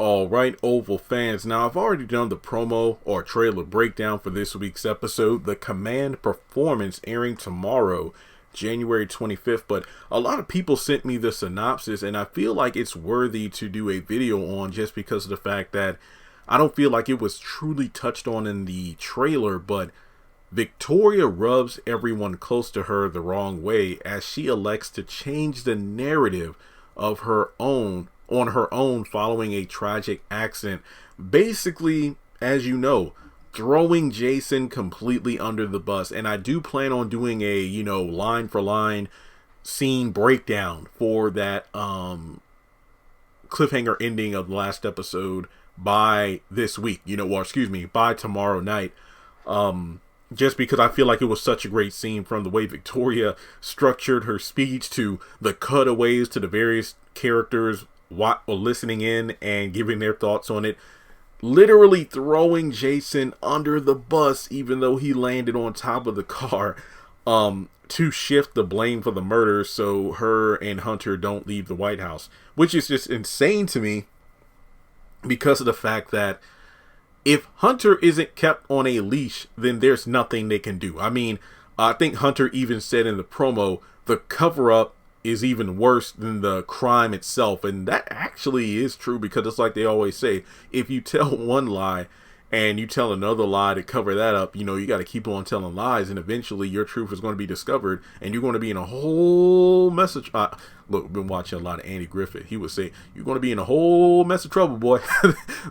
All right, Oval fans. Now, I've already done the promo or trailer breakdown for this week's episode, The Command Performance, airing tomorrow, January 25th. But a lot of people sent me the synopsis, and I feel like it's worthy to do a video on just because of the fact that I don't feel like it was truly touched on in the trailer, but Victoria rubs everyone close to her the wrong way as she elects to change the narrative of her own on her own following a tragic accident. Basically, as you know, throwing Jason completely under the bus. And I do plan on doing a, line for line scene breakdown for that cliffhanger ending of the last episode by this week, by tomorrow night. Just because I feel like it was such a great scene, from the way Victoria structured her speech to the cutaways to the various characters listening in and giving their thoughts on it. Literally throwing Jason under the bus, even though he landed on top of the car, to shift the blame for the murder so her and Hunter don't leave the White House. Which is just insane to me because of the fact that if Hunter isn't kept on a leash, then there's nothing they can do. I mean, I think Hunter even said in the promo, the cover-up is even worse than the crime itself. And that actually is true, because it's like they always say, if you tell one lie and you tell another lie to cover that up, you got to keep on telling lies, and eventually your truth is going to be discovered and you're going to be in a whole mess of look, I've been watching a lot of Andy Griffith. He would say, you're going to be in a whole mess of trouble, boy,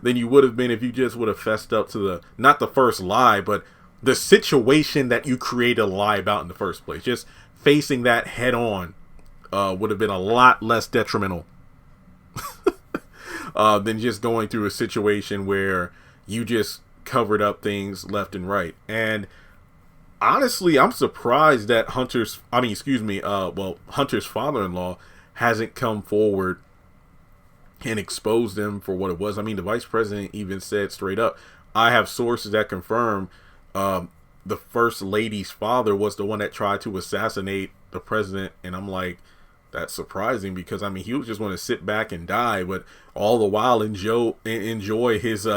than you would have been if you just would have fessed up to not the first lie, but the situation that you created a lie about in the first place. Just facing that head on would have been a lot less detrimental than just going through a situation where you just covered up things left and right. And honestly, I'm surprised that Hunter's father-in-law hasn't come forward and exposed them for what it was. I mean, the vice president even said straight up, I have sources that confirm the first lady's father was the one that tried to assassinate the president. And I'm like, that's surprising, because he was just going to sit back and die, but all the while enjoy his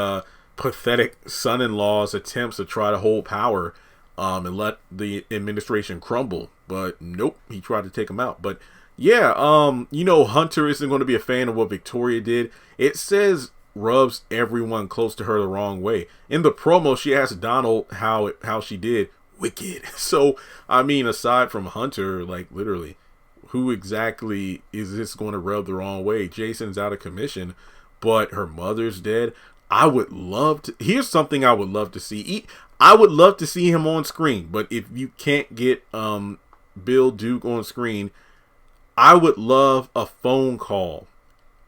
pathetic son-in-law's attempts to try to hold power and let the administration crumble. But nope, he tried to take him out. But yeah, Hunter isn't going to be a fan of what Victoria did. It says rubs everyone close to her the wrong way. In the promo, she asked Donald how she did. Wicked. So aside from Hunter, like literally, who exactly is this going to rub the wrong way? Jason's out of commission, but her mother's dead. Here's something I would love to see. I would love to see him on screen, but if you can't get Bill Duke on screen, I would love a phone call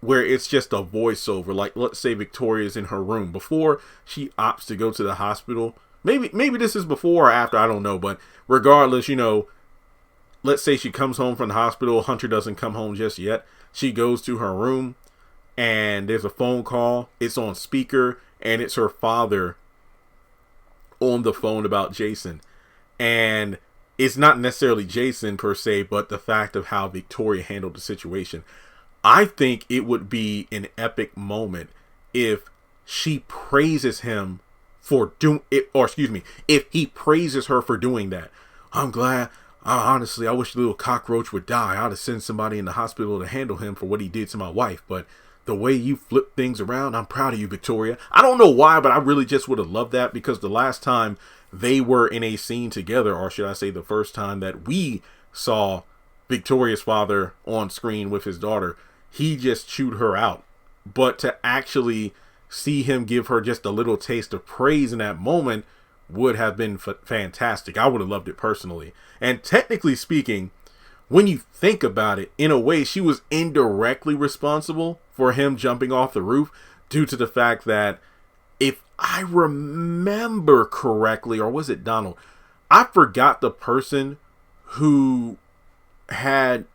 where it's just a voiceover. Like, let's say Victoria's in her room before she opts to go to the hospital. Maybe this is before or after, I don't know. But regardless, let's say she comes home from the hospital. Hunter doesn't come home just yet. She goes to her room and there's a phone call. It's on speaker and it's her father on the phone about Jason. And it's not necessarily Jason per se, but the fact of how Victoria handled the situation. I think it would be an epic moment if she praises him for doing it, or excuse me, if he praises her for doing that. I'm glad. Honestly, I wish the little cockroach would die. I'd have sent somebody in the hospital to handle him for what he did to my wife. But the way you flip things around, I'm proud of you, Victoria. I don't know why, but I really just would have loved that, because the last time they were in a scene together, or should I say the first time that we saw Victoria's father on screen with his daughter, he just chewed her out. But to actually see him give her just a little taste of praise in that moment would have been fantastic. I would have loved it personally. And technically speaking, when you think about it, in a way, she was indirectly responsible for him jumping off the roof, due to the fact that, if I remember correctly, or was it Donald? I forgot the person who had,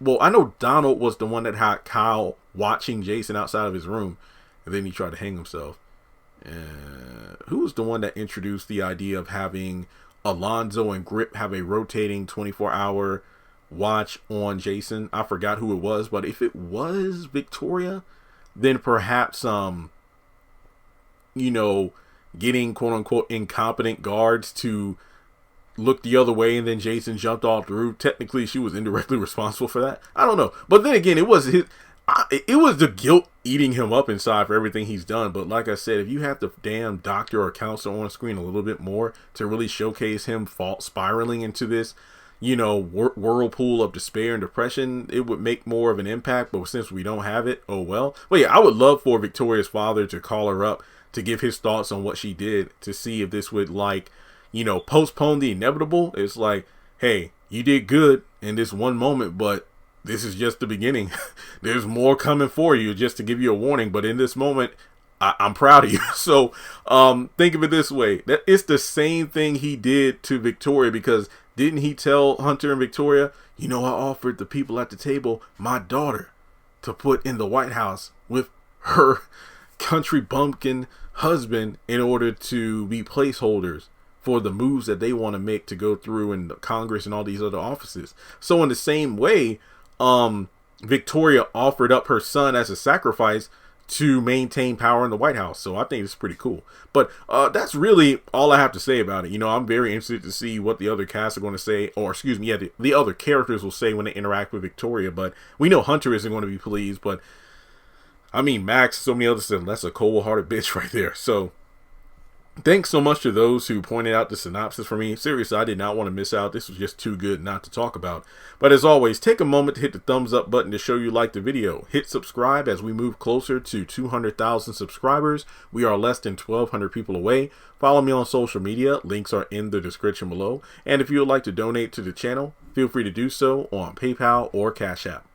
I know Donald was the one that had Kyle watching Jason outside of his room, and then he tried to hang himself. Who was the one that introduced the idea of having Alonzo and Grip have a rotating 24-hour watch on Jason? I forgot who it was, but if it was Victoria, than perhaps, you know, getting quote unquote incompetent guards to look the other way and then Jason jumped all through. Technically, she was indirectly responsible for that. I don't know. But then again, it was the guilt eating him up inside for everything he's done. But like I said, if you have the damn doctor or counselor on screen a little bit more to really showcase him spiraling into this, you know, whirlpool of despair and depression, it would make more of an impact. But since we don't have it, oh well. But yeah, I would love for Victoria's father to call her up to give his thoughts on what she did, to see if this would, like, you know, postpone the inevitable. It's like, hey, you did good in this one moment, but this is just the beginning. There's more coming for you, just to give you a warning. But in this moment, I'm proud of you. So think of it this way. That it's the same thing he did to Victoria, because didn't he tell Hunter and Victoria, you know, I offered the people at the table my daughter to put in the White House with her country bumpkin husband in order to be placeholders for the moves that they want to make to go through in the Congress and all these other offices. So in the same way, Victoria offered up her son as a sacrifice to maintain power in the White House. So I think it's pretty cool. But that's really all I have to say about it. You know, I'm very interested to see what the other cast are going to say, or excuse me, yeah, the other characters will say when they interact with Victoria. But we know Hunter isn't going to be pleased. But I mean, Max, so many others said, that's a cold-hearted bitch right there. So thanks so much to those who pointed out the synopsis for me. Seriously, I did not want to miss out. This was just too good not to talk about. But as always, take a moment to hit the thumbs up button to show you like the video. Hit subscribe as we move closer to 200,000 subscribers. We are less than 1,200 people away. Follow me on social media. Links are in the description below. And if you would like to donate to the channel, feel free to do so on PayPal or Cash App.